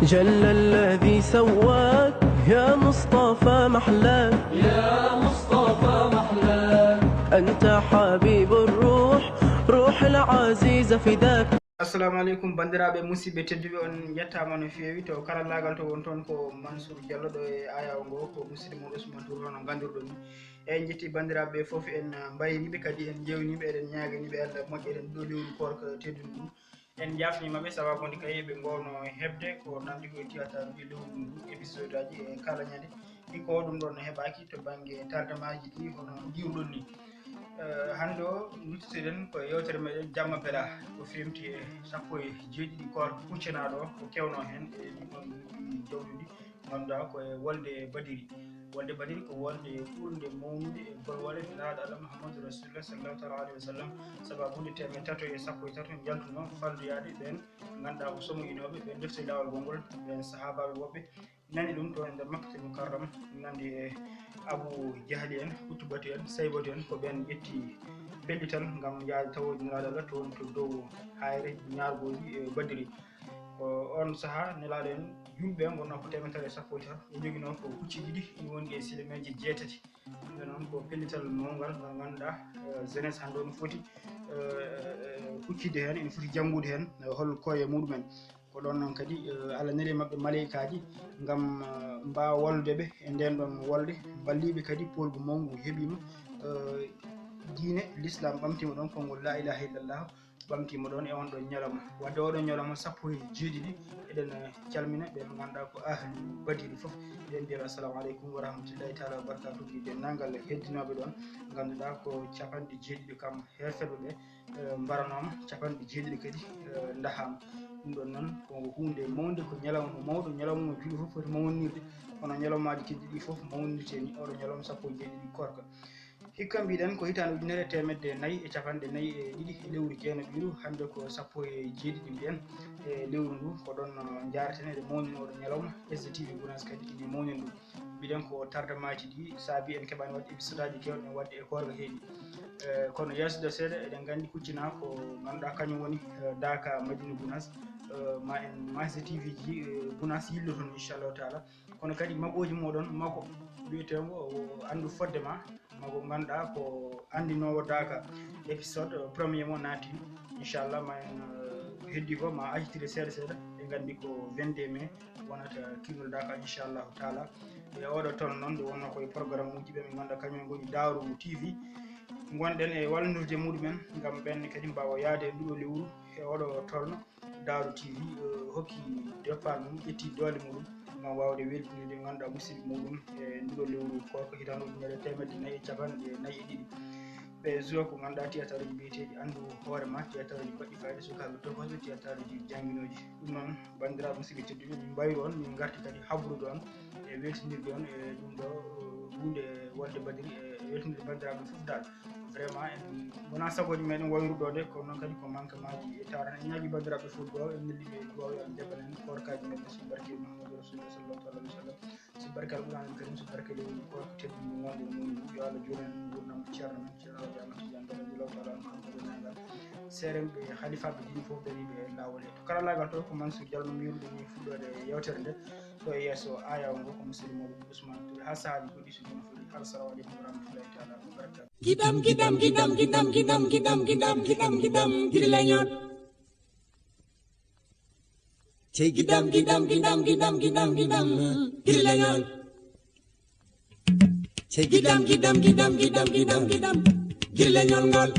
جل الذي سواك يا مصطفى محلاك يا مصطفى محلاك أنت حبيب الروح روح العزيز فداك. assalamu alaikum bandiraɓe musidɓe tedduɓe on jettama no fewi to karallagal to won toon ko Mansour Diallo ɗo e ayaw ngo ko musidɗo mon Ousmane Tour hono gandirɗon ni eyyi jetti bandiraɓe foof en mbayriɓe kadi en jewniɓe eɗen ñaganiɓe Allah moƴƴe eɗen ɗo lewru korka tedduɗo ɗum en jafnimaɓe sababude kay ɓe gowno hebde ko nandi koye théâtre ji lewru ndu épisode aji e kala ñande ɗi ko ɗum ɗon heɓaki to banggue tardemaji ɗi hono jiwɗon ni hande o duttitoɗen ko yewtere meɗen jamma beela ko femti e 17 koor huccenaɗo o ko kewno hen e ɗiɗon jawɗiɗi ganduɗa koye wolde badiri ko wolde ɓurde mawnude e bolwole nelaɗo Allah Muhammadou Rasulullah sallallahu alayhi wa sallam sababude 313 jaltuno falloyade ɓen ganduɗa ko somoyinoɓe ɓen defte lawol gongol ɓen sahabaɓe woɓɓe nani ɗum to e nder Makkatul Mukarram nandi e Abou Jahli en Utbatu en Saybatu en ko ɓen ƴetti pellital gam yaade tawoji nelaɗo Allah toon to dow hayre ñargoji e badiri ko on saaha nelaɗo en yimɓe gonno ko 313 ɓe joguino ko hucciji ɗi ina woni e silemeji 6 ɗum noon ko pellital mawgal ngal ganduɗa jeunesse hande o no foti huccide hen ene foti janggude hen hol koye muɗumen ko ɗon noon kadi Allah neli mabɓe malaikaji gam mbawa walludeɓe e nden ɗon wolde balliɓe kadi polgu mawgu heeɓima diine l'islam ɓamtima ɗon konngol la ilaha illallah ɓamtima ɗon e on ɗon ñalawma wadde oɗon ñalawma 17 eɗen calmina ɓe ganduɗa ko ahli badiri foof eɗen mbiya assalamu aleykum wa rahmatullahi taala wa barakatuh dennangal heddinoɓe ɗon ganduɗa ko 70 kam herfeɓe ɓe mbaranoma 70 kadi dahama ɗum ɗon noon ko hunde mawde ko ñalawma mawɗo ñalawma mo juuli foof foti mawnirde kono ñalawmaji keddi ɗi foof mawnirte ni oɗo ñalawma 17 korka hikka mbiɗen ko hitande ujunere 442 e lewru jeeno ɓiru hande ko 17 mbiɗen e lewru ndu ko ɗon jareten eɗe mawnin oɗo ñalawma STV Gounass kadi ine mawnin ɗum mbiɗen ko tardemaji ɗi saabi en keɓani wadde épisode aji kewɗe en wadde e korka heeɗi kono yeesoɗo seeɗa eɗen gandi kuccina ko ganduɗa kañum woni Daka Madina Gounass ma en ma STV ji Gounass yillo toon inchallahu taala kono kadi maɓoji moɗon makko wiyetego andu fodde ma mago ganduɗa ko andinowo Daka épisode premier mo naati inchallah ma en heddi ko ma ajitire seeɗa seeɗa ɓe gandi ko 22 mai wonata kinol Daka inchallahu taala e oɗo toon noon nde wonno koye programme uji ɓe min ganduɗa kañum goni Darou TV gonɗen e wallonndirde muɗumen gam ɓenne kadi mbawa yaade e nduɗo lewru e oɗo tolno Darou TV hokki départ mum ƴetti doole muɗum gam wawde weltinirde ganduɗa musidɓe muɗum e nduɗo lewru korko hitande ujunere 442 ɓe joue ko ganduɗa théâtre uji mbiyeteɗi andu hoorema théâtre uji baɗɗi fayida sukaɓe tokoɓe théâtre uji jangguinoji ɗum noon bandiraɓe musidɓe tedduɓe min mbayri on min garti kadi habrude on e weltinirde on e ɗum ɗo hunde wolde badiri e weltinirde bandiraɓe foof dal vraiment en wona sagoji meɗen wayruɗode kono noon kadi ko manquement ji e tawata en ñaagui bandiraɓe foof duwaw en nelliɓe duwaw yo Allah jaɓan en korkaji meɗen so barke Muhammadou Rasulullah sallallahu alayhi wa sallam so barke Alqur'anul Karim so barke lewru korko teddude wonde no mum yo Allah jonan en gurdam ceerno men ceerno Ramata Tidiane radiyallahu ta'ala anhu hamdulillah seremɓe halifaɓe dini foof dariɓe e lawol e to karallagal to ko Mansour Diallo mirude ni fuɗɗode yewtere nde to e yesso ayaw ngo ko musidɗo moɗo Ousmane Touré ha saahaji goɗɗi so ɗum fuɗi assalamu aleykum wa rahmatullahi ta'ala wa barakatuh gidam gidi leñol cey gidam gidi leñol cey gidam gidi leñol ngol